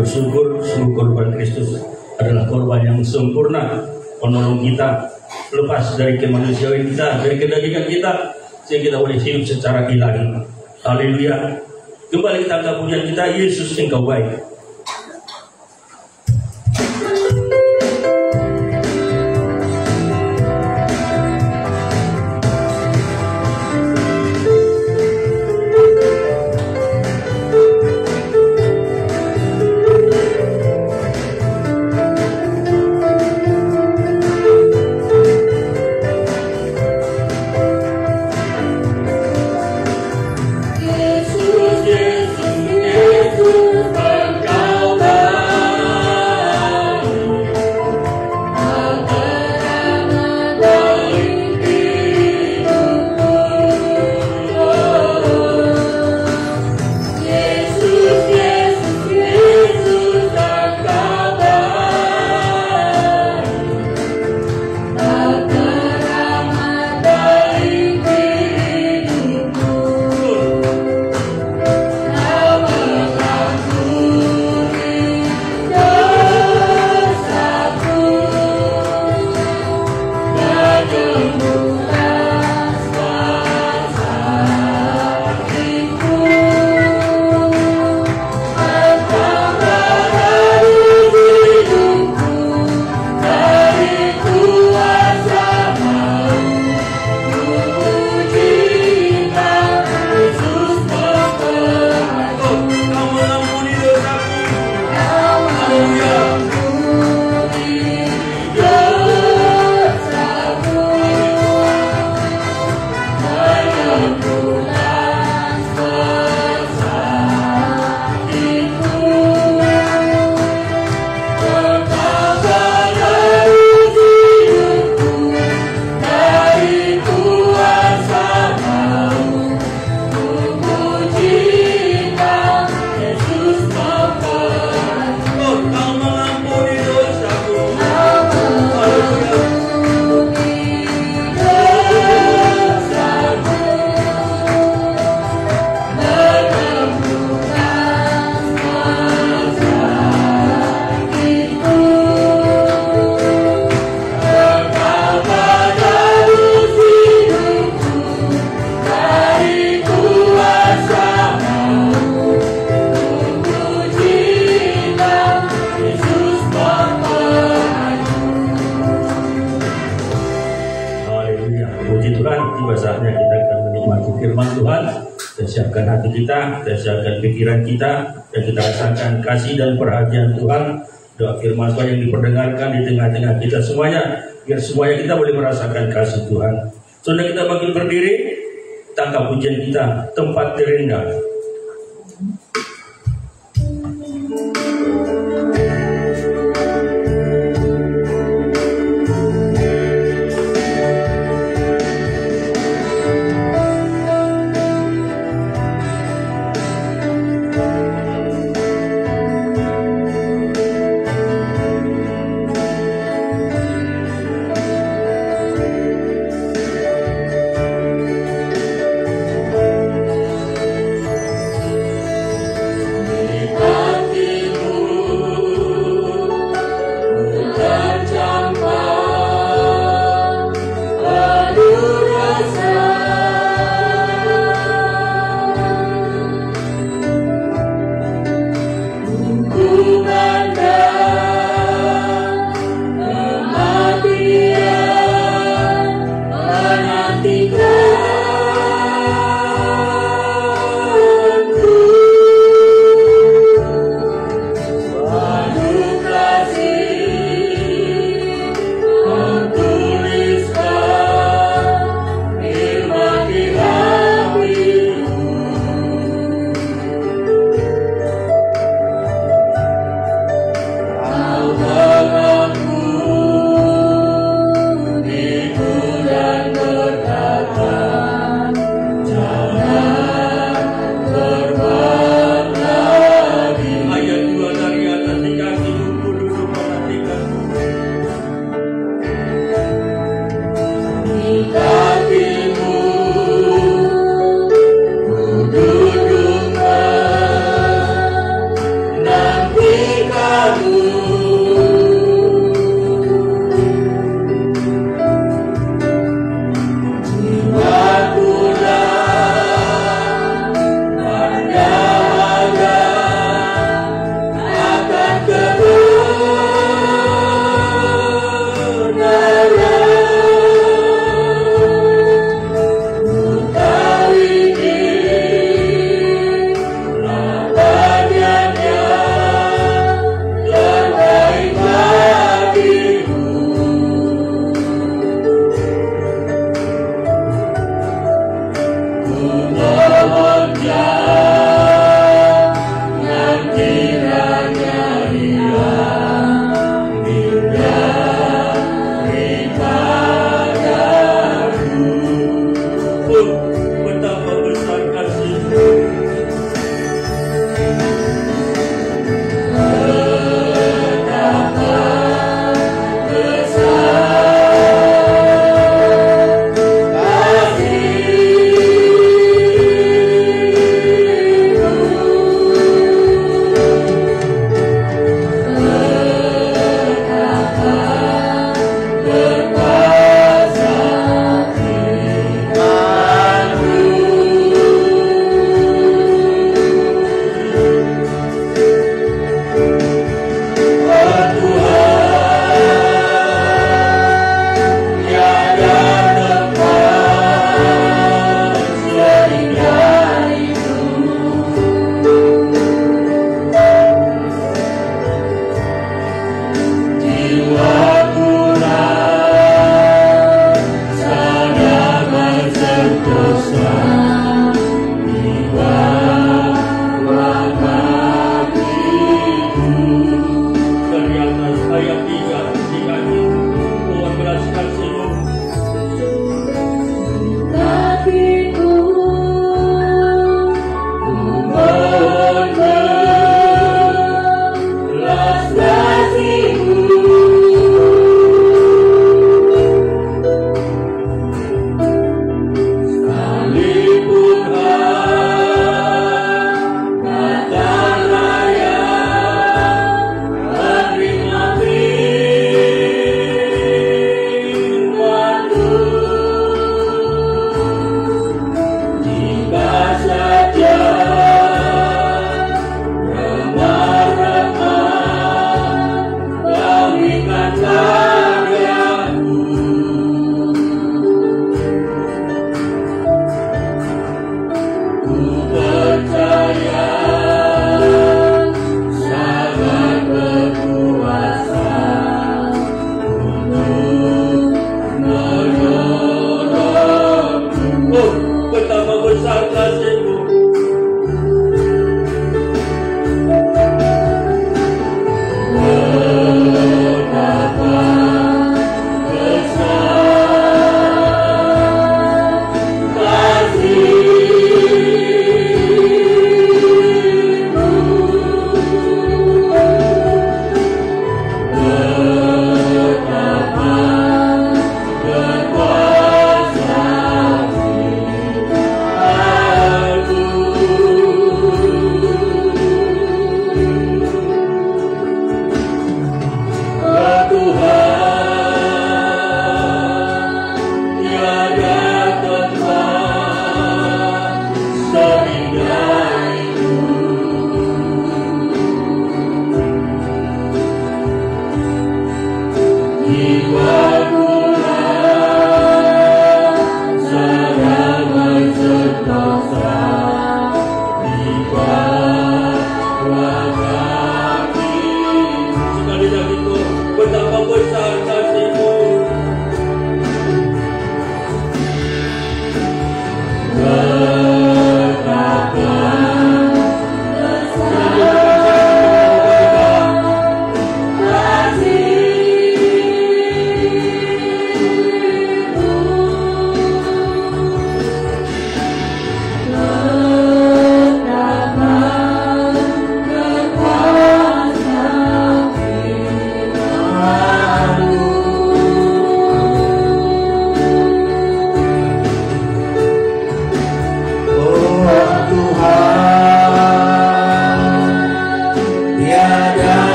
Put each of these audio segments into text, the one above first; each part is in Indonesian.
Bersyukur sungguh korban Kristus adalah korban yang sempurna, menolong kita lepas dari kemanusiaan kita, dari kedagingan kita, sehingga kita boleh hidup secara ilahi. Haleluya. Kembali kita angkat pujian kita, Yesus Engkau baik. Yesus, Yesus, Yesus. kasih Tuhan, tiba saatnya kita akan menikmati firman Tuhan. Kita siapkan hati kita siapkan pikiran kita, dan kita rasakan kasih dan perhatian Tuhan. Doa firman Tuhan yang diperdengarkan di tengah-tengah kita semuanya, biar semuanya kita boleh merasakan kasih Tuhan. Sudah kita makin berdiri, tangkap pujian kita, tempat terendah.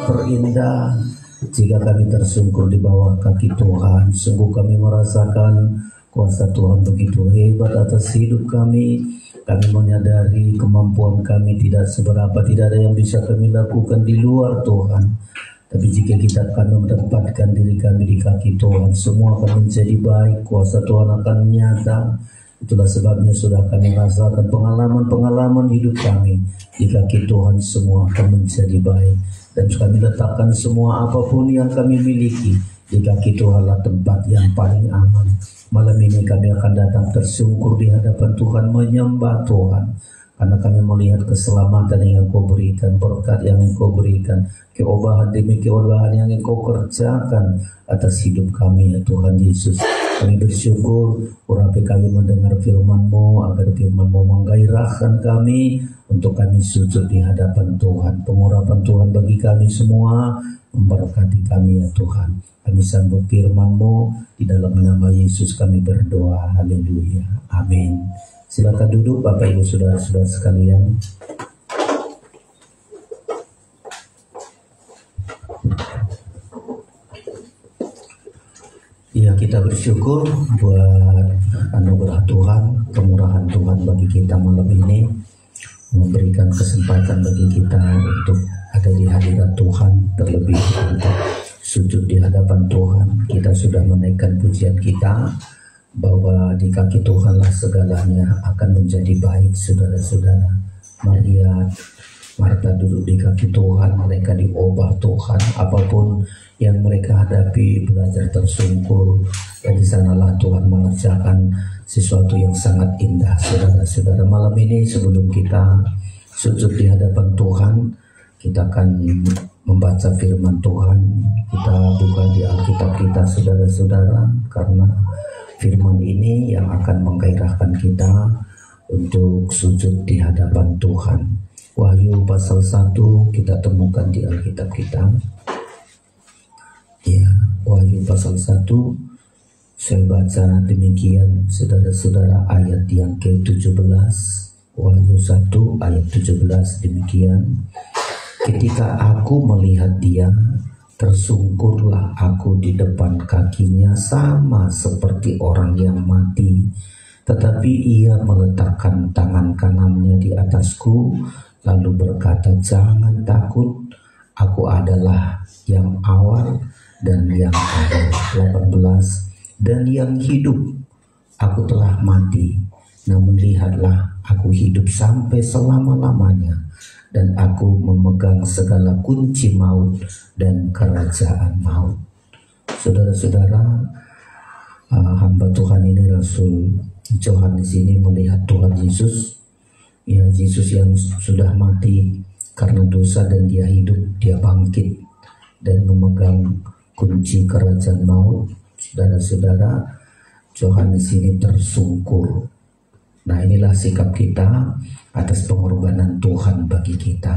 Terindah jika kami tersungkur di bawah kaki Tuhan. Sungguh kami merasakan kuasa Tuhan begitu hebat atas hidup kami. Kami menyadari kemampuan kami tidak seberapa, tidak ada yang bisa kami lakukan di luar Tuhan. Tapi jika kami menempatkan diri kami di kaki Tuhan, semua akan menjadi baik. Kuasa Tuhan akan nyata. Itulah sebabnya sudah kami rasakan pengalaman-pengalaman hidup kami di kaki Tuhan, semua akan menjadi baik. Dan kami letakkan semua apapun yang kami miliki di kaki Tuhanlah tempat yang paling aman. Malam ini kami akan datang tersungkur di hadapan Tuhan, menyembah Tuhan. Karena kami melihat keselamatan yang Engkau berikan, berkat yang Engkau berikan, keobahan demi keobahan yang Engkau kerjakan atas hidup kami, ya Tuhan Yesus. Kami bersyukur urapi kami mendengar firman-Mu, agar firman-Mu menggairahkan kami untuk kami sujud di hadapan Tuhan. Pengurapan Tuhan bagi kami semua, memberkati kami ya Tuhan. Kami sambut firman-Mu, di dalam nama Yesus kami berdoa. Haleluya. Amin. Silakan duduk Bapak Ibu Saudara-saudara sekalian. Ya, kita bersyukur buat anugerah Tuhan, kemurahan Tuhan bagi kita malam ini, memberikan kesempatan bagi kita untuk ada di hadirat Tuhan, terlebih untuk sujud di hadapan Tuhan. Kita sudah menaikkan pujian kita bahwa di kaki Tuhanlah segalanya akan menjadi baik. Saudara-saudara, Maria, Marta duduk di kaki Tuhan, mereka diubah Tuhan. Apapun yang mereka hadapi, belajar tersungkur, dan di sanalah Tuhan mengerjakan sesuatu yang sangat indah. Saudara-saudara, malam ini sebelum kita sujud di hadapan Tuhan, kita akan membaca firman Tuhan. Kita buka di Alkitab kita, saudara-saudara, karena firman ini yang akan menggairahkan kita untuk sujud di hadapan Tuhan. Wahyu pasal 1 kita temukan di Alkitab kita. Ya, Wahyu pasal 1 saya baca demikian, saudara-saudara, ayat yang ke-17. Wahyu 1 ayat 17 demikian. Ketika aku melihat dia, tersungkurlah aku di depan kakinya, sama seperti orang yang mati. Tetapi ia meletakkan tangan kanannya di atasku, lalu berkata, jangan takut, aku adalah yang awal dan yang akhir. 18. Dan yang hidup, aku telah mati, namun lihatlah, aku hidup sampai selama-lamanya, dan aku memegang segala kunci maut dan kerajaan maut. Saudara-saudara, hamba Tuhan ini, Rasul Yohanes ini melihat Tuhan Yesus, ya, Yesus yang sudah mati karena dosa dan dia hidup, dia bangkit dan memegang kunci kerajaan maut. Saudara-saudara, Yohanes ini tersungkur. Nah, inilah sikap kita atas pengorbanan Tuhan bagi kita.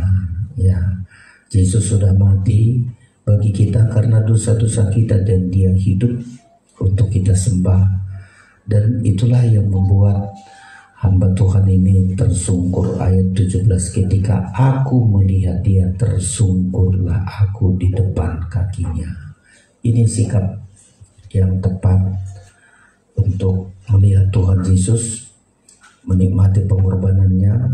Ya, Yesus sudah mati bagi kita karena dosa-dosa kita, dan dia hidup untuk kita sembah. Dan itulah yang membuat hamba Tuhan ini tersungkur. Ayat 17, ketika aku melihat dia, tersungkurlah aku di depan kakinya. Ini sikap yang tepat untuk melihat Tuhan Yesus, menikmati pengorbanannya,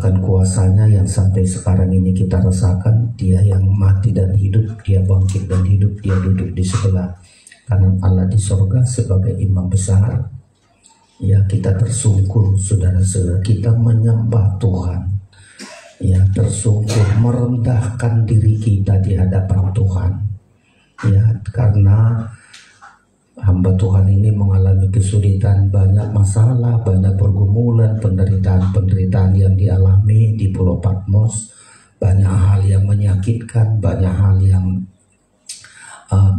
bahkan kuasanya yang sampai sekarang ini kita rasakan. Dia yang mati dan hidup, dia bangkit dan hidup, dia duduk di sebelah kanan Allah di sorga sebagai imam besar. Ya, kita tersungkur saudara-saudara, kita menyembah Tuhan. Ya, tersungkur, merendahkan diri kita di hadapan Tuhan. Ya, karena hamba Tuhan ini mengalami kesulitan, banyak masalah, banyak pergumulan, penderitaan yang dialami di Pulau Patmos. Banyak hal yang menyakitkan, banyak hal yang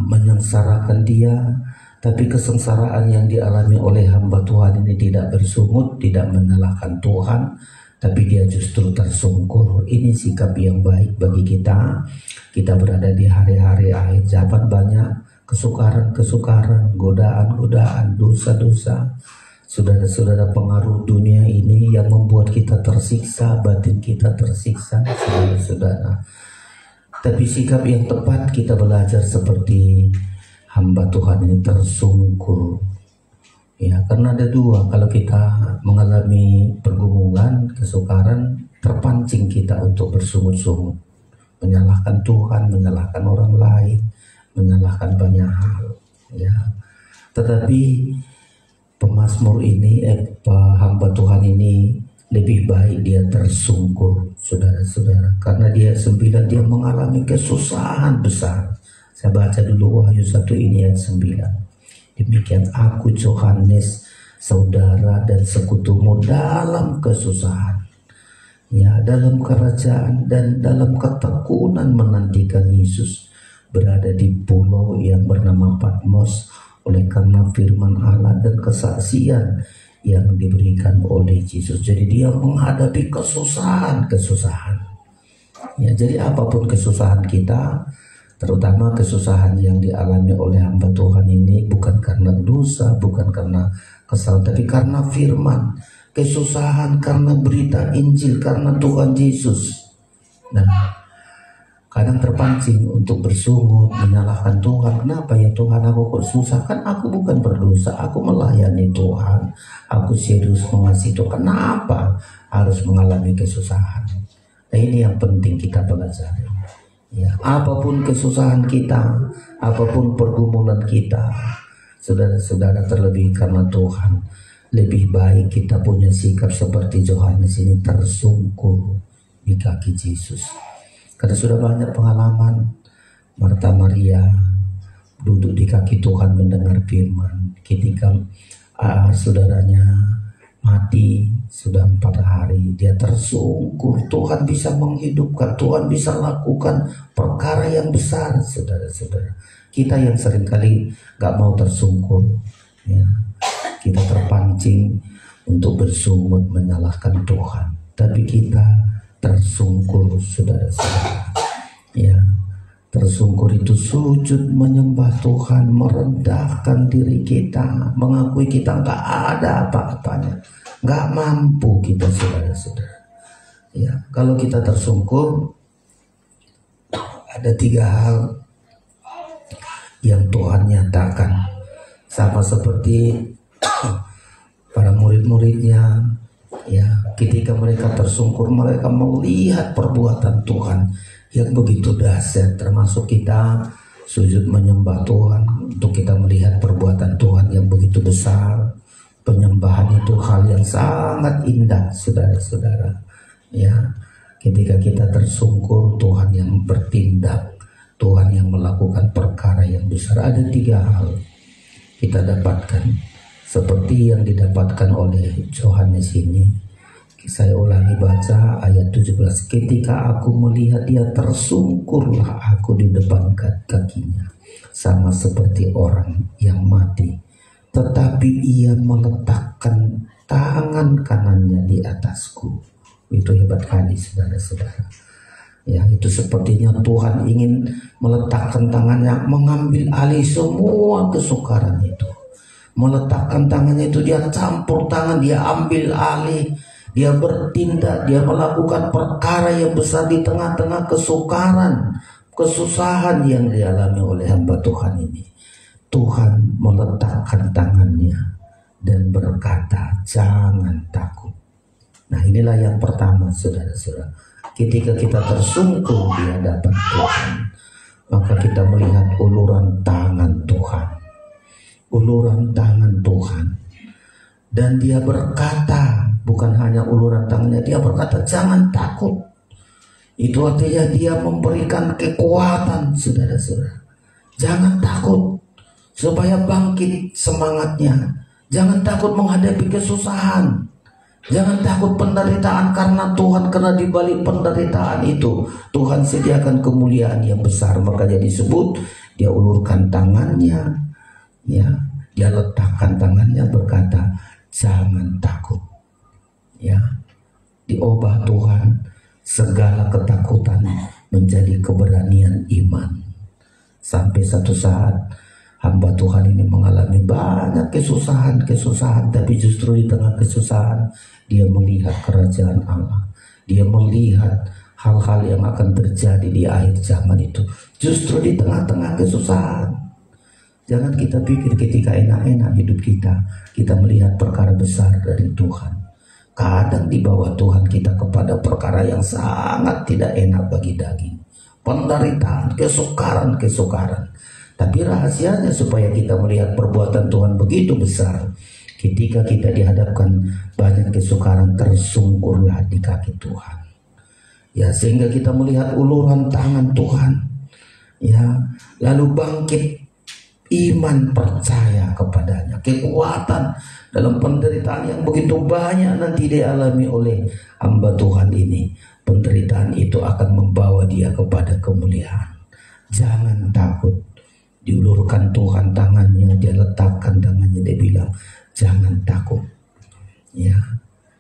menyengsarakan dia. Tapi kesengsaraan yang dialami oleh hamba Tuhan ini tidak bersungut, tidak menyalahkan Tuhan, tapi dia justru tersungkur. Ini sikap yang baik bagi kita. Kita berada di hari-hari akhir zaman, banyak kesukaran, godaan, dosa-dosa. Saudara-saudara, pengaruh dunia ini yang membuat kita tersiksa, batin kita tersiksa, saudara-saudara. Tapi sikap yang tepat, kita belajar seperti hamba Tuhan ini tersungkur. Ya, karena ada dua, kalau kita mengalami pergumulan, kesukaran, terpancing kita untuk bersungut-sungut, menyalahkan Tuhan, menyalahkan orang lain, menyalahkan banyak hal. Ya, tetapi pemazmur ini, hamba Tuhan ini lebih baik dia tersungkur, saudara-saudara, karena dia mengalami kesusahan besar. Saya baca dulu Wahyu 1 ini ayat 9. Demikian aku Yohanes, saudara dan sekutumu dalam kesusahan, ya, dalam kerajaan dan dalam ketekunan menantikan Yesus, berada di pulau yang bernama Patmos oleh karena firman Allah dan kesaksian yang diberikan oleh Yesus. Jadi dia menghadapi kesusahan. Ya, jadi apapun kesusahan kita, terutama kesusahan yang dialami oleh hamba Tuhan ini, bukan karena dosa, bukan karena kesalahan, tapi karena firman. Kesusahan karena berita Injil, karena Tuhan Yesus. Nah, kadang terpancing untuk bersungut, menyalahkan Tuhan. Kenapa ya Tuhan, aku kok susah? Kan aku bukan berdosa, aku melayani Tuhan, aku serius mengasihi Tuhan. Kenapa harus mengalami kesusahan? Nah, ini yang penting kita belajar. Ya, apapun kesusahan kita, apapun pergumulan kita, saudara-saudara, terlebih karena Tuhan, lebih baik kita punya sikap seperti Yohanes ini, tersungkur di kaki Yesus. Karena sudah banyak pengalaman, Marta Maria duduk di kaki Tuhan mendengar firman. Ketika saudaranya mati sudah 4 hari, dia tersungkur. Tuhan bisa menghidupkan, Tuhan bisa lakukan perkara yang besar, saudara-saudara. Kita yang seringkali gak mau tersungkur, ya, kita terpancing untuk bersungut menyalahkan Tuhan. Tapi kita tersungkur, saudara-saudara. Ya, tersungkur itu sujud menyembah Tuhan, merendahkan diri kita, mengakui kita nggak ada apa-apanya, nggak mampu kita, saudara-saudara. Ya, kalau kita tersungkur, ada 3 hal yang Tuhan nyatakan, sama seperti para murid-muridnya. Ya, ketika mereka tersungkur, mereka melihat perbuatan Tuhan yang begitu dahsyat. Termasuk kita sujud menyembah Tuhan, untuk kita melihat perbuatan Tuhan yang begitu besar. Penyembahan itu hal yang sangat indah, saudara-saudara. Ya, ketika kita tersungkur, Tuhan yang bertindak, Tuhan yang melakukan perkara yang besar. Ada 3 hal kita dapatkan, seperti yang didapatkan oleh Yohanes ini. Saya ulangi baca ayat 17. Ketika aku melihat dia, tersungkurlah aku di depan kakinya, sama seperti orang yang mati. Tetapi ia meletakkan tangan kanannya di atasku. Itu hebat kali, saudara-saudara. Ya, itu sepertinya Tuhan ingin meletakkan tangannya, mengambil alih semua kesukaran itu. Meletakkan tangannya itu, dia campur tangan, dia ambil alih, dia bertindak, dia melakukan perkara yang besar di tengah-tengah kesukaran, kesusahan yang dialami oleh hamba Tuhan ini. Tuhan meletakkan tangannya dan berkata, jangan takut. Nah, inilah yang pertama, saudara-saudara. Ketika kita tersungkur di hadapan Tuhan, maka kita melihat uluran tangan Tuhan. Uluran tangan Tuhan. Dan dia berkata, bukan hanya uluran tangannya, dia berkata jangan takut. Itu artinya dia memberikan kekuatan, saudara-saudara. Jangan takut, supaya bangkit semangatnya. Jangan takut menghadapi kesusahan. Jangan takut penderitaan, karena Tuhan, karena di balik penderitaan itu Tuhan sediakan kemuliaan yang besar. Makanya disebut dia ulurkan tangannya, ya, dia letakkan tangannya, berkata jangan takut. Ya, diubah Tuhan segala ketakutan menjadi keberanian iman. Sampai satu saat hamba Tuhan ini mengalami banyak kesusahan, tapi justru di tengah kesusahan dia melihat kerajaan Allah. Dia melihat hal-hal yang akan terjadi di akhir zaman itu. Justru di tengah-tengah kesusahan. Jangan kita pikir ketika enak-enak hidup kita melihat perkara besar dari Tuhan. Kadang di bawah Tuhan kita kepada perkara yang sangat tidak enak bagi daging. Penderitaan, kesukaran. Tapi rahasianya supaya kita melihat perbuatan Tuhan begitu besar. Ketika kita dihadapkan banyak kesukaran, tersungkurlah di kaki Tuhan. Ya, sehingga kita melihat uluran tangan Tuhan. Ya, lalu bangkit iman, percaya kepadanya. Kekuatan dalam penderitaan yang begitu banyak nanti dialami oleh hamba Tuhan ini. Penderitaan itu akan membawa dia kepada kemuliaan. Jangan takut. Diulurkan Tuhan tangannya, dia letakkan tangannya, dia bilang jangan takut. Ya,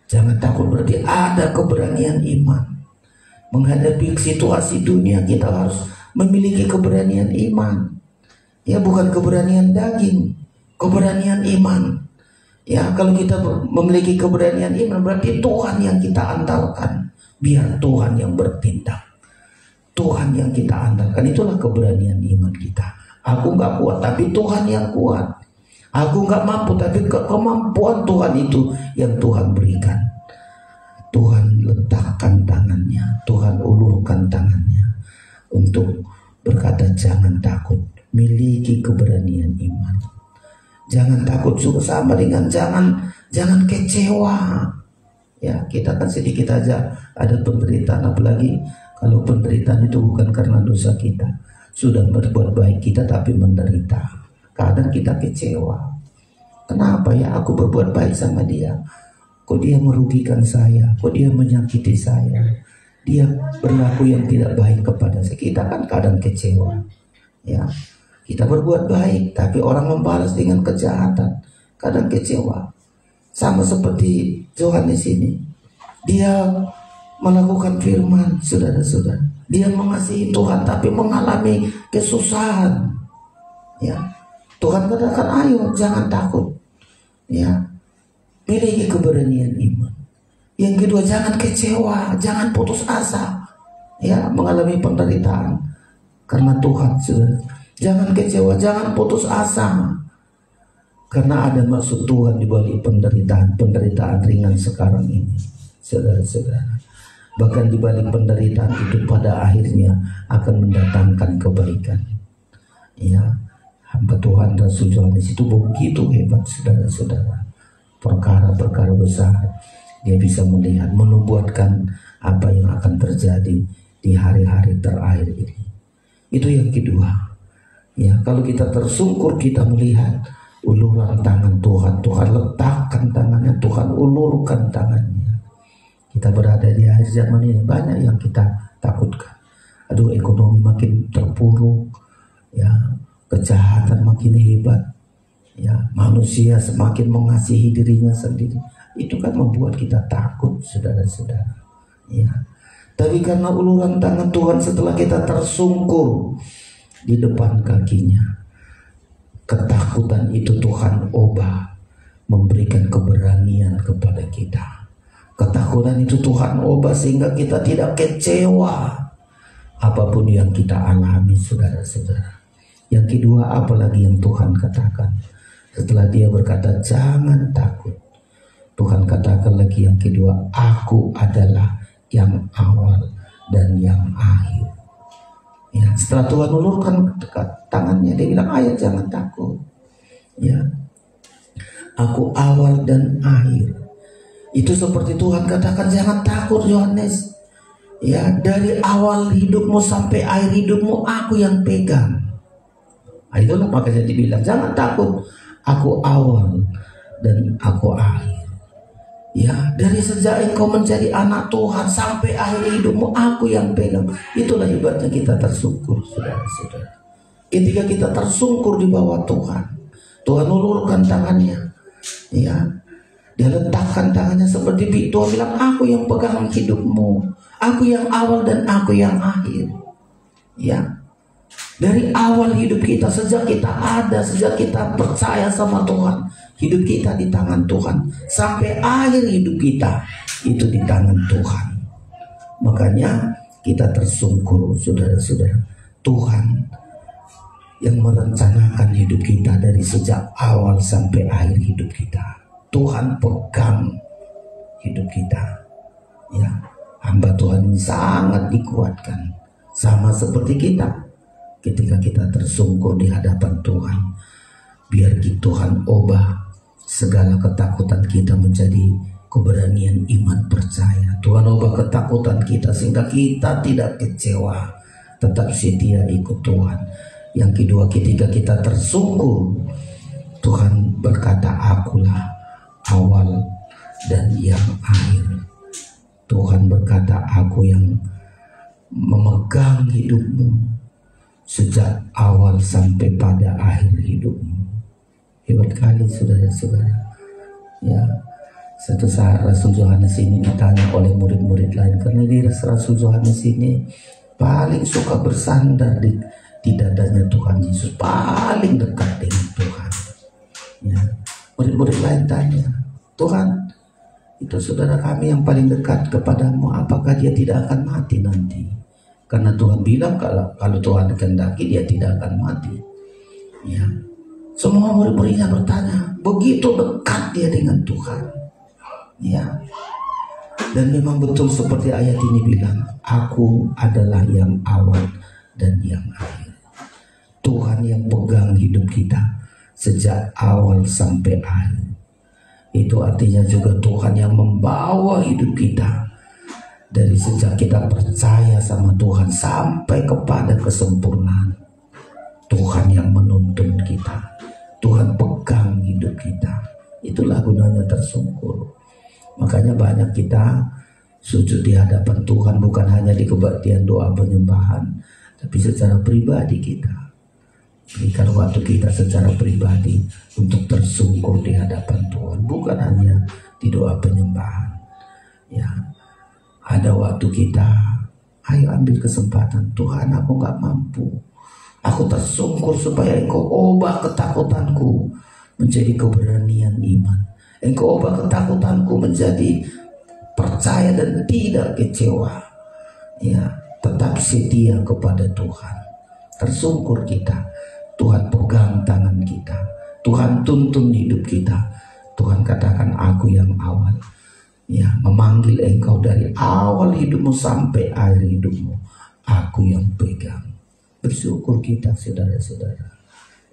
jangan takut berarti ada keberanian iman. Menghadapi situasi dunia kita harus memiliki keberanian iman. Ya, bukan keberanian daging, keberanian iman. Ya, kalau kita memiliki keberanian iman berarti Tuhan yang kita andalkan. Biar Tuhan yang bertindak, Tuhan yang kita andalkan. Itulah keberanian iman kita. Aku gak kuat, tapi Tuhan yang kuat. Aku gak mampu, tapi kemampuan Tuhan itu yang Tuhan berikan. Tuhan letakkan tangannya, Tuhan ulurkan tangannya untuk berkata jangan takut. Miliki keberanian iman. Jangan takut juga sama dengan jangan kecewa. Ya, kita kan sedikit aja ada penderitaan, apalagi kalau penderitaan itu bukan karena dosa kita. Sudah berbuat baik kita tapi menderita. Kadang kita kecewa. Kenapa ya aku berbuat baik sama dia? Kok dia merugikan saya? Kok dia menyakiti saya? Dia berlaku yang tidak baik kepada saya. Kita kan kadang kecewa. Ya, kita berbuat baik tapi orang membalas dengan kejahatan. Kadang kecewa. Sama seperti Yohanes ini. Dia melakukan firman, saudara-saudara. Dia mengasihi Tuhan tapi mengalami kesusahan. Ya, Tuhan katakan ayo jangan takut. Ya, miliki keberanian iman. Yang kedua, jangan kecewa, jangan putus asa. Ya, mengalami penderitaan karena Tuhan, saudara. Jangan kecewa, jangan putus asa. Karena ada maksud Tuhan di balik penderitaan ringan sekarang ini, saudara-saudara. Bahkan di balik penderitaan itu pada akhirnya akan mendatangkan kebaikan. Ya, hamba Tuhan Rasul Yohanes itu begitu hebat, saudara-saudara. Perkara-perkara besar dia bisa melihat, menubuatkan apa yang akan terjadi di hari-hari terakhir ini. Itu yang kedua. Ya, kalau kita tersungkur, kita melihat uluran tangan Tuhan. Tuhan letakkan tangannya, Tuhan ulurkan tangannya. Kita berada di akhir zaman ini, banyak yang kita takutkan. Aduh, ekonomi makin terpuruk, ya, kejahatan makin hebat, ya, manusia semakin mengasihi dirinya sendiri. Itu kan membuat kita takut, saudara-saudara. Ya, tapi karena uluran tangan Tuhan setelah kita tersungkur di depan kakinya, ketakutan itu Tuhan ubah memberikan keberanian kepada kita. Ketakutan itu Tuhan ubah sehingga kita tidak kecewa apapun yang kita alami, saudara-saudara. Yang kedua, apalagi yang Tuhan katakan setelah dia berkata jangan takut. Tuhan katakan lagi yang kedua, aku adalah yang awal dan yang akhir. Ya, setelah Tuhan ulurkan tangannya, dia bilang, ayo jangan takut. Ya, aku awal dan akhir. Itu seperti Tuhan katakan, jangan takut Yohanes. Ya, dari awal hidupmu sampai akhir hidupmu aku yang pegang. Nah, itulah makanya dibilang, jangan takut, aku awal dan aku akhir. Ya, dari sejak engkau menjadi anak Tuhan sampai akhir hidupmu aku yang pegang. Itulah hebatnya kita tersungkur, saudara-saudara. Ketika kita tersungkur di bawah Tuhan, Tuhan ulurkan tangannya. Ya, dia letakkan tangannya seperti Tuhan bilang, aku yang pegang hidupmu, aku yang awal dan aku yang akhir. Ya, dari awal hidup kita, sejak kita ada, sejak kita percaya sama Tuhan, hidup kita di tangan Tuhan. Sampai akhir hidup kita, itu di tangan Tuhan. Makanya kita tersungkur, saudara-saudara. Tuhan yang merencanakan hidup kita dari sejak awal sampai akhir hidup kita. Tuhan pegang hidup kita. Ya, hamba Tuhan ini sangat dikuatkan, sama seperti kita. Ketika kita tersungkur di hadapan Tuhan, biar Tuhan ubah segala ketakutan kita menjadi keberanian iman percaya. Tuhan ubah ketakutan kita sehingga kita tidak kecewa, tetap setia ikut Tuhan. Yang kedua, ketika kita tersungkur, Tuhan berkata, akulah awal dan yang akhir. Tuhan berkata, aku yang memegang hidupmu sejak awal sampai pada akhir hidupmu. Hebat kali saudara-saudara. Ya, satu saat Rasul Yohanes ini ditanya oleh murid-murid lain, karena dia Rasul Yohanes ini paling suka bersandar di dadanya Tuhan Yesus, paling dekat dengan Tuhan. Ya, murid-murid lain tanya, Tuhan, itu saudara kami yang paling dekat kepadamu, apakah dia tidak akan mati nanti? Karena Tuhan bilang kalau Tuhan kehendaki dia tidak akan mati. Ya, semua murid-muridnya bertanya, begitu dekat dia dengan Tuhan. Ya, dan memang betul seperti ayat ini bilang, aku adalah yang awal dan yang akhir. Tuhan yang pegang hidup kita sejak awal sampai akhir. Itu artinya juga Tuhan yang membawa hidup kita dari sejak kita percaya sama Tuhan sampai kepada kesempurnaan. Tuhan yang menuntun kita, Tuhan pegang hidup kita. Itulah gunanya tersungkur. Makanya banyak kita sujud di hadapan Tuhan, bukan hanya di kebaktian doa penyembahan, tapi secara pribadi kita berikan waktu kita secara pribadi untuk tersungkur di hadapan Tuhan, bukan hanya di doa penyembahan. Ya, ada waktu kita, ayo ambil kesempatan. Tuhan, aku gak mampu, aku tersungkur supaya Engkau ubah ketakutanku menjadi keberanian iman. Engkau ubah ketakutanku menjadi percaya dan tidak kecewa. Ya, tetap setia kepada Tuhan. Tersungkur kita, Tuhan pegang tangan kita, Tuhan tuntun hidup kita. Tuhan katakan, aku yang awal. Ya, memanggil engkau dari awal hidupmu sampai akhir hidupmu, aku yang pegang. Bersyukur kita saudara-saudara.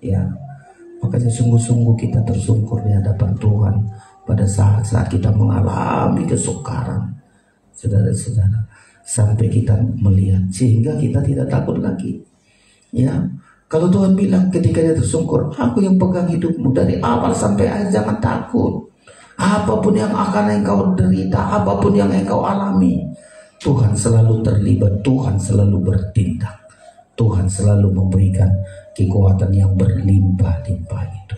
Ya, makanya sungguh-sungguh kita tersungkur di hadapan Tuhan pada saat-saat kita mengalami kesukaran, saudara-saudara, sampai kita melihat sehingga kita tidak takut lagi. Ya, kalau Tuhan bilang ketika dia tersungkur, aku yang pegang hidupmu dari awal sampai akhir, jangan takut. Apapun yang akan engkau derita, apapun yang engkau alami, Tuhan selalu terlibat, Tuhan selalu bertindak, Tuhan selalu memberikan kekuatan yang berlimpah-limpah itu.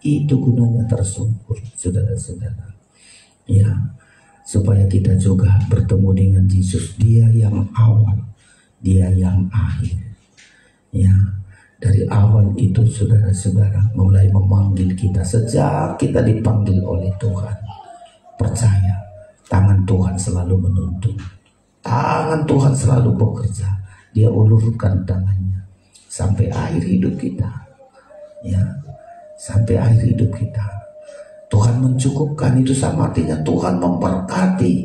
Itu gunanya tersungkur, saudara-saudara. Ya, supaya kita juga bertemu dengan Yesus, Dia yang awal, Dia yang akhir. Ya, dari awal itu saudara-saudara mulai memanggil kita sejak kita dipanggil oleh Tuhan. Percaya, tangan Tuhan selalu menuntun, tangan Tuhan selalu bekerja. Dia ulurkan tangannya sampai akhir hidup kita. Ya, sampai akhir hidup kita. Tuhan mencukupkan itu sama artinya Tuhan memberkati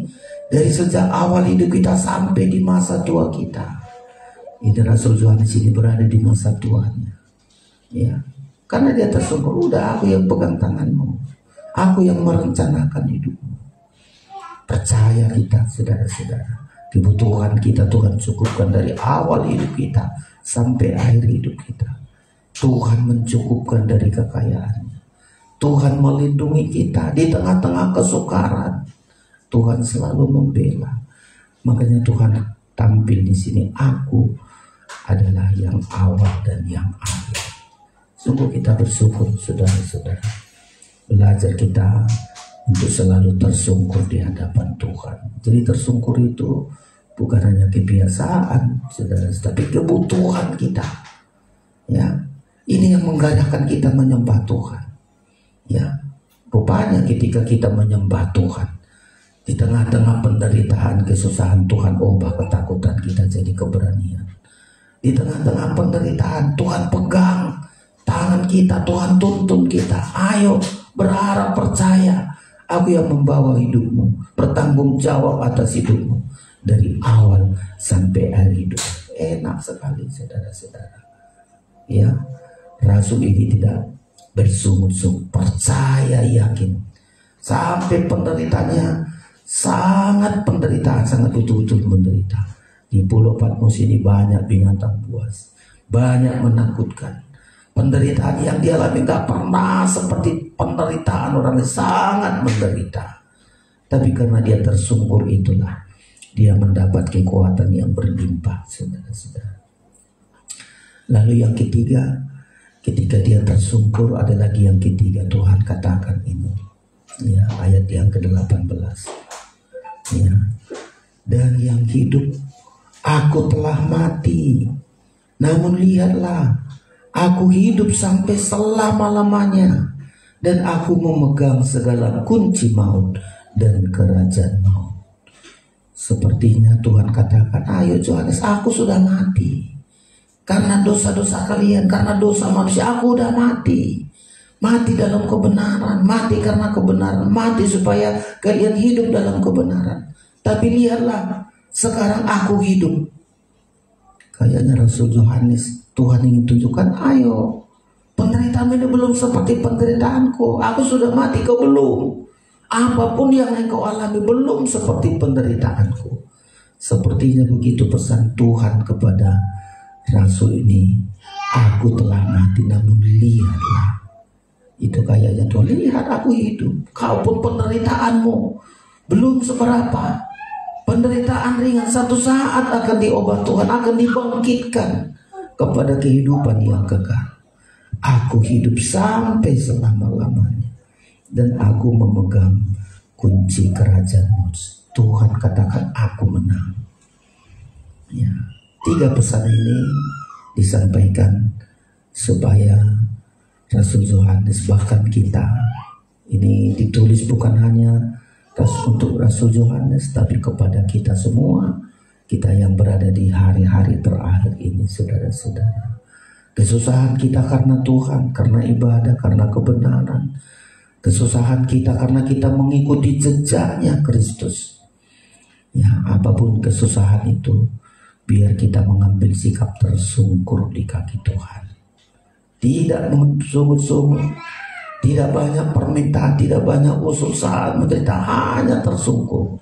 dari sejak awal hidup kita sampai di masa tua kita. Ini Rasul Yohanes ini berada di masa tuanya, ya, karena dia tersungkur. Udah, aku yang pegang tanganmu, aku yang merencanakan hidupmu. Percaya kita, saudara-saudara, kebutuhan kita Tuhan cukupkan dari awal hidup kita sampai akhir hidup kita. Tuhan mencukupkan dari kekayaannya. Tuhan melindungi kita di tengah-tengah kesukaran. Tuhan selalu membela. Makanya Tuhan tampil di sini. Aku adalah yang awal dan yang akhir. Sungguh kita bersyukur, saudara-saudara. Belajar kita untuk selalu tersungkur di hadapan Tuhan. Jadi tersungkur itu bukan hanya kebiasaan, saudara, tapi kebutuhan kita. Ya, ini yang menggerakkan kita menyembah Tuhan. Ya, rupanya ketika kita menyembah Tuhan di tengah-tengah penderitaan, kesusahan, Tuhan ubah ketakutan kita jadi keberanian. Di tengah-tengah penderitaan Tuhan pegang tangan kita, Tuhan tuntun kita. Ayo berharap, percaya, aku yang membawa hidupmu, bertanggung jawab atas hidupmu dari awal sampai akhir hidup. Enak sekali, saudara-saudara. Ya, Rasul ini tidak bersungut-sungut, percaya, yakin, sampai penderitaannya sangat penderitaan, sangat betul-betul menderita. Di Pulau Patmos ini banyak binatang buas, banyak menakutkan. Penderitaan yang dialami gak pernah seperti penderitaan orang yang sangat menderita. Tapi karena dia tersungkur itulah dia mendapat kekuatan yang berlimpah, saudara-saudara. Lalu yang ketiga, ketika dia tersungkur ada lagi yang ketiga, Tuhan katakan ini, ya, ayat yang ke-18, ya, dan yang hidup aku telah mati, namun lihatlah aku hidup sampai selama-lamanya, dan aku memegang segala kunci maut dan kerajaan maut. Sepertinya Tuhan katakan, ayo Yohanes, aku sudah mati karena dosa-dosa kalian, karena dosa manusia. Aku udah mati. Mati dalam kebenaran, mati karena kebenaran, mati supaya kalian hidup dalam kebenaran. Tapi lihatlah, sekarang aku hidup. Kayaknya Rasul Yohanes, Tuhan ingin tunjukkan, ayo, penderitaan ini belum seperti penderitaanku. Aku sudah mati, kau belum. Apapun yang engkau alami belum seperti penderitaanku. Sepertinya begitu pesan Tuhan kepada Rasul ini. Aku telah mati, namun lihatlah. Itu kayaknya Tuhan, lihat aku hidup. Kau pun penderitaanmu belum seberapa. Penderitaan ringan satu saat akan diobat Tuhan, akan dibangkitkan kepada kehidupan yang kekal. Aku hidup sampai selama-lamanya, dan aku memegang kunci kerajaan maut. Tuhan katakan aku menang. Ya, 3 pesan ini disampaikan supaya Rasul Yohanes, bahkan kita, ini ditulis bukan hanya untuk Rasul Yohanes, tapi kepada kita semua, kita yang berada di hari-hari terakhir ini, saudara-saudara. Kesusahan kita karena Tuhan, karena ibadah, karena kebenaran. Kesusahan kita karena kita mengikuti jejaknya Kristus. Ya, apapun kesusahan itu, biar kita mengambil sikap tersungkur di kaki Tuhan. Tidak mensungut-sungut, tidak banyak permintaan, tidak banyak usul saat menderita, hanya tersungkur.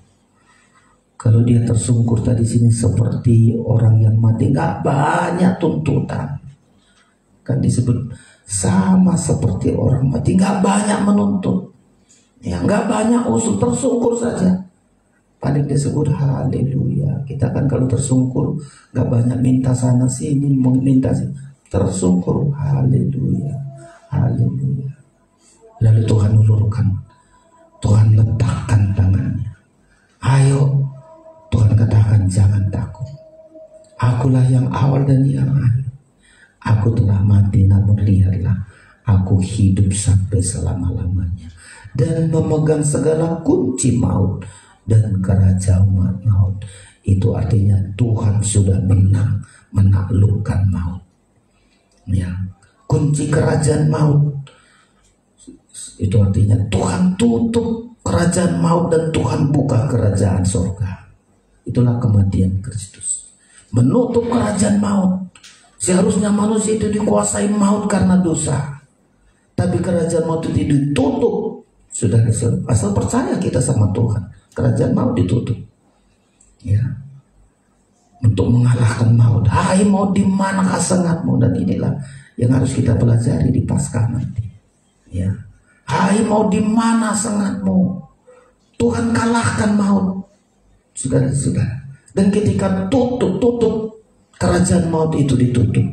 Kalau dia tersungkur tadi sini seperti orang yang mati, nggak banyak tuntutan. Kan disebut sama seperti orang mati, nggak banyak menuntut, ya, nggak banyak usul, tersungkur saja. Paling disebut haleluya. Kita kan kalau tersungkur nggak banyak minta sana sini, minta sini, tersungkur haleluya, haleluya. Lalu Tuhan ulurkan, Tuhan letakkan tangannya. Ayo, Tuhan katakan jangan takut. Akulah yang awal dan yang akhir. Aku telah mati, namun lihatlah, aku hidup sampai selama-lamanya, dan memegang segala kunci maut dan kerajaan maut. Itu artinya Tuhan sudah menang, menaklukkan maut. Ya, kunci kerajaan maut. Itu artinya Tuhan tutup kerajaan maut dan Tuhan buka kerajaan surga. Itulah kematian Kristus, menutup kerajaan maut. Seharusnya manusia itu dikuasai maut karena dosa, tapi kerajaan maut itu ditutup. Sudah asal percaya kita sama Tuhan, kerajaan maut ditutup. Ya, untuk mengalahkan maut. Hai maut, di manakah sengatmu? Dan inilah yang harus kita pelajari di Paskah nanti. Ya, hai maut, di mana sengatmu? Tuhan kalahkan maut, saudara-saudara. Dan ketika tutup kerajaan maut itu ditutup,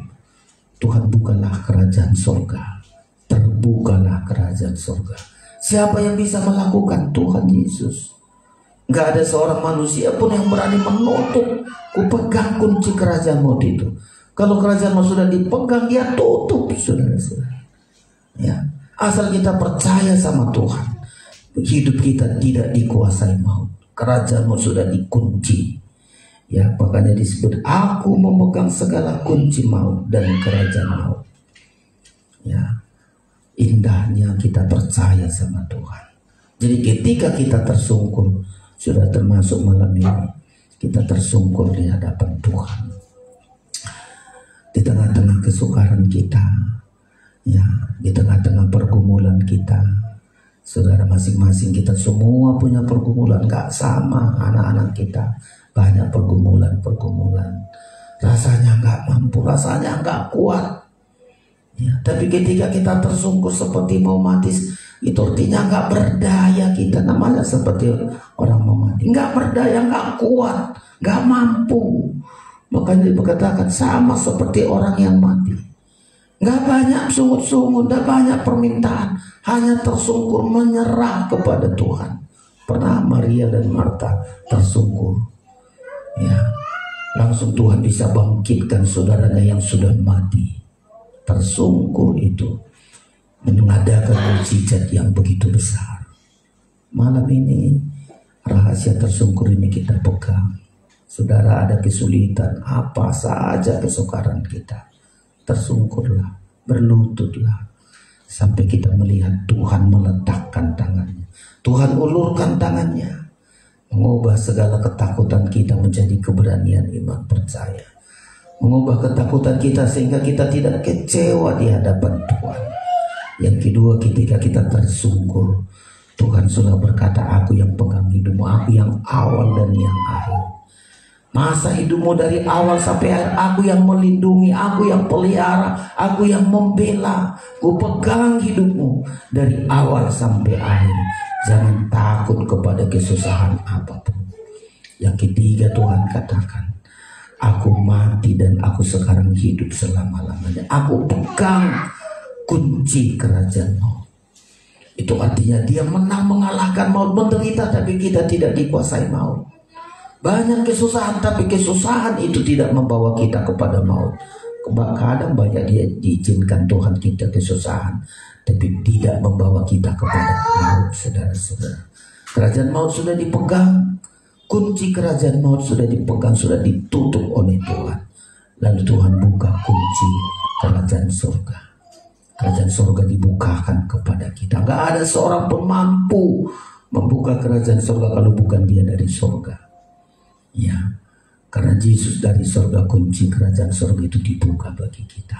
Tuhan bukalah kerajaan surga. Terbukalah kerajaan surga. Siapa yang bisa melakukan? Tuhan Yesus. Gak ada seorang manusia pun yang berani menutup. Kupegang kunci kerajaan maut itu. Kalau kerajaan maut sudah dipegang, dia tutup, saudara-saudara. Ya, asal kita percaya sama Tuhan, hidup kita tidak dikuasai maut. Kerajaan maut sudah dikunci. Ya, makanya disebut aku memegang segala kunci maut dan kerajaan maut. Ya, indahnya kita percaya sama Tuhan. Jadi ketika kita tersungkur, sudah termasuk malam ini, kita tersungkur di hadapan Tuhan. Di tengah-tengah kesukaran kita, ya, di tengah-tengah pergumulan kita, saudara, masing-masing kita semua punya pergumulan, gak sama. Anak-anak kita banyak pergumulan, rasanya gak mampu, rasanya gak kuat. Ya, tapi ketika kita tersungkur seperti mau mati, itu artinya gak berdaya kita. Namanya seperti orang mau mati, gak berdaya, gak kuat, gak mampu. Makanya dikatakan sama seperti orang yang mati. Gak banyak sungut-sungut, gak banyak permintaan, hanya tersungkur menyerah kepada Tuhan. Pernah Maria dan Marta tersungkur, ya, langsung Tuhan bisa bangkitkan saudaranya yang sudah mati. Tersungkur itu mengadakan mukjizat yang begitu besar. Malam ini rahasia tersungkur ini kita pegang. Saudara, ada kesulitan apa saja kesukaran kita, tersungkurlah, berlututlah, sampai kita melihat Tuhan meletakkan tangannya, Tuhan ulurkan tangannya, mengubah segala ketakutan kita menjadi keberanian iman percaya, mengubah ketakutan kita sehingga kita tidak kecewa di hadapan Tuhan. Yang kedua, ketika kita tersungkur, Tuhan sudah berkata, aku yang pegang hidupmu, aku yang awal dan yang akhir. Masa hidupmu dari awal sampai akhir, aku yang melindungi, aku yang pelihara, aku yang membela. Ku pegang hidupmu dari awal sampai akhir. Jangan takut kepada kesusahan apapun. Yang ketiga, Tuhan katakan, aku mati dan aku sekarang hidup selama-lamanya. Aku pegang kunci kerajaan maut. Itu artinya dia menang, mengalahkan maut, menderita, tapi kita tidak dikuasai maut. Banyak kesusahan, tapi kesusahan itu tidak membawa kita kepada maut. Kadang banyak dia diizinkan Tuhan kita kesusahan, tapi tidak membawa kita kepada maut, saudara-saudara. Kerajaan maut sudah dipegang, kunci kerajaan maut sudah dipegang, sudah ditutup oleh Tuhan. Lalu Tuhan buka kunci kerajaan surga. Kerajaan surga dibukakan kepada kita. Gak ada seorang pun mampu membuka kerajaan surga kalau bukan dia dari surga. Ya, karena Yesus dari surga, kunci kerajaan surga itu dibuka bagi kita.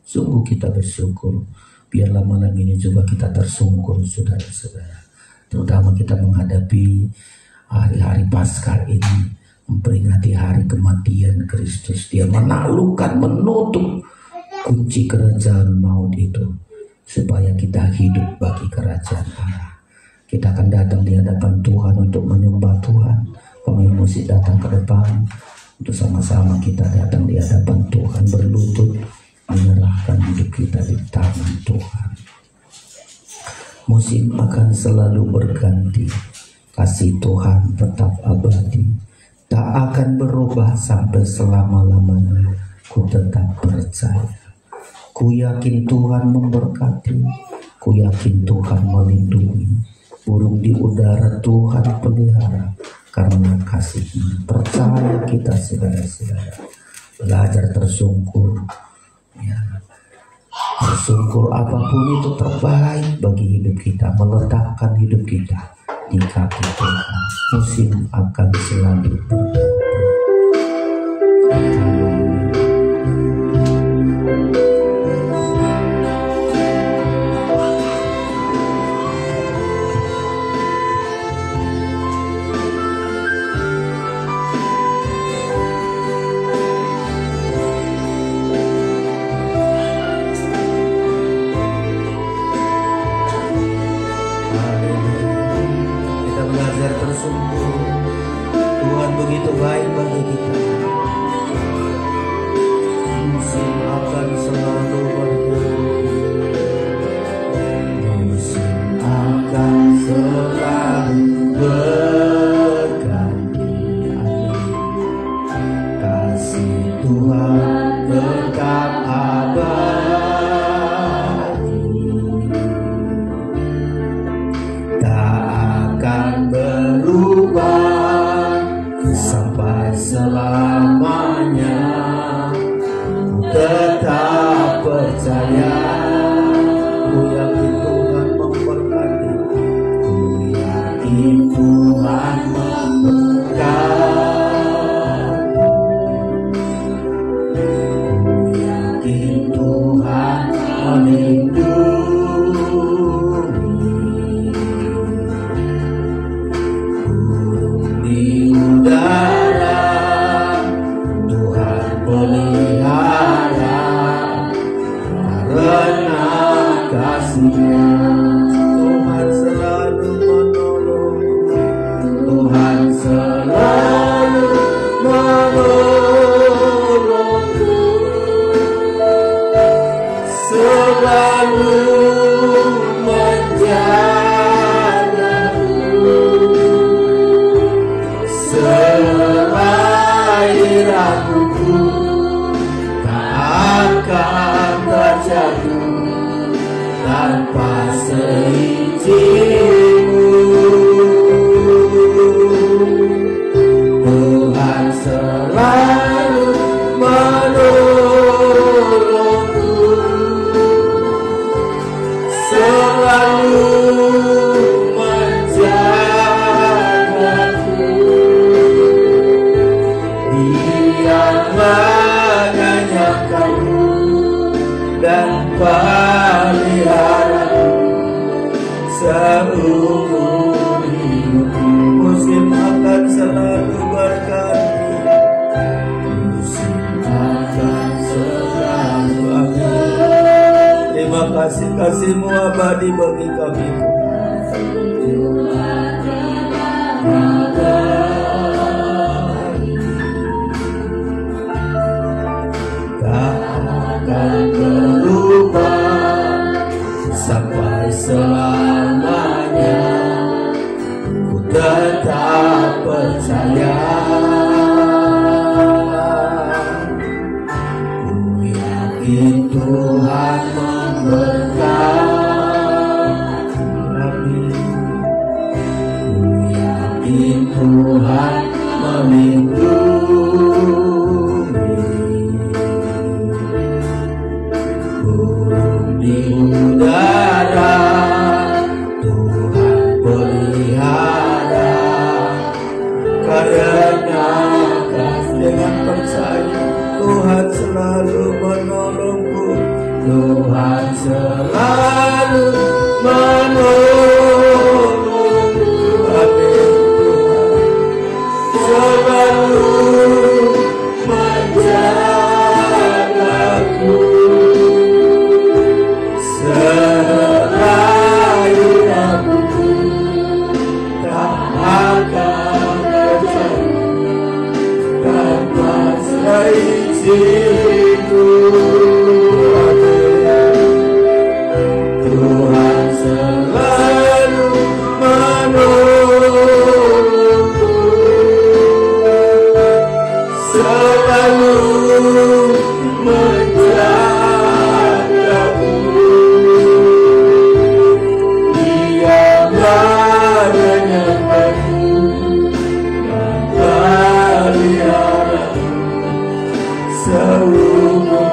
Sungguh kita bersyukur. Biarlah malam ini juga kita tersungkur, saudara-saudara. Terutama kita menghadapi hari-hari Paskah ini, memperingati hari kematian Kristus. Dia menaklukkan, menutup kunci kerajaan maut itu, supaya kita hidup bagi kerajaan Allah. Kita akan datang di hadapan Tuhan untuk menyembah Tuhan. Pemain musik datang ke depan untuk sama-sama kita datang di hadapan Tuhan, berlutut menyerahkan hidup kita di tangan Tuhan. Musim akan selalu berganti, kasih Tuhan tetap abadi, tak akan berubah sampai selama-lamanya. Ku tetap percaya, ku yakin Tuhan memberkati, ku yakin Tuhan melindungi. Burung di udara Tuhan pelihara, karena kasih-Nya. Percaya kita, saudara-saudara, belajar tersungkur, ya, Bersyukur apapun itu terbaik bagi hidup kita, meletakkan hidup kita di kaki Tuhan. Musim akan selalu Tuhan begitu baik bagi kita. Musim akan selalu berganti. Musim akan selalu berganti. Kasih Tuhan tetap abadi. Tak akan berubah sampai selamanya. Ku tetap percaya, ku yakin Tuhan memberkati. Ku yakin Tuhan memberkati. Ku yakin Tuhan melindungi. Di udara Tuhan pelihara, karena kasih-Nya Tuhan selalu menolong. Tuhan selalu menolong, selalu selain aku tak akan terjatuh tanpa seizin-Mu. Tuhan selalu menolongku, selalu mengenyangkanku dan peliharaku seumur hidupku. Musim akan selalu berganti. Musim akan selalu abadi. Terima kasih, kasih-Mu abadi bagi kami. Akan berubah sampai selamanya. Ku tetap percaya, ku yakin Tuhan memberkati kami. Ku yakin Tuhan melindungi. Di udara Tuhan pelihara, karena dengan percaya Tuhan selalu menolongku. Tuhan selalu menolongku. Amin. Tuhan selalu menjagaku. Selain aku tak akan terjadi tanpa seizin-Mu. Tuhan selalu menolongku, selalu menjagaku.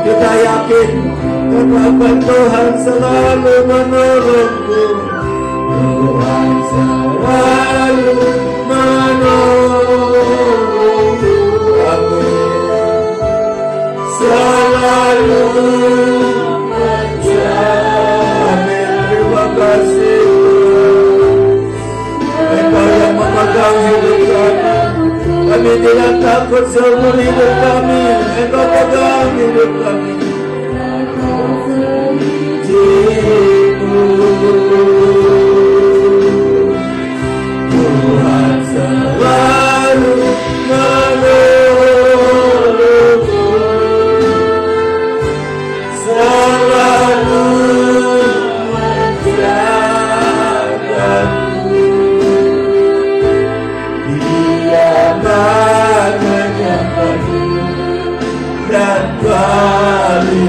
Kita yakin Sebab Tuhan selalu menolongku. Tuhan selalu menolongku. Amin. Selalu menjaga. Amin. Terima kasih. Engkau yang memegang hidup kami. Kami tidak takut seumur hidup kami. Engkau pegang hidup kami. Tuhan selalu menolongku, selalu menjagaku. Dia menyayangi dan peliharaku.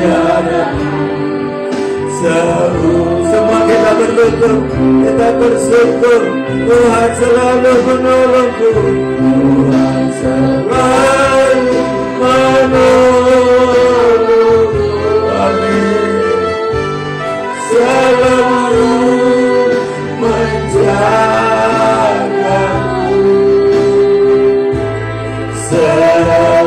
Semua kita berlutut, kita bersyukur. Tuhan selalu menolongku. Tuhan selalu menolongku. Amin. Selalu menjagaku. Selalu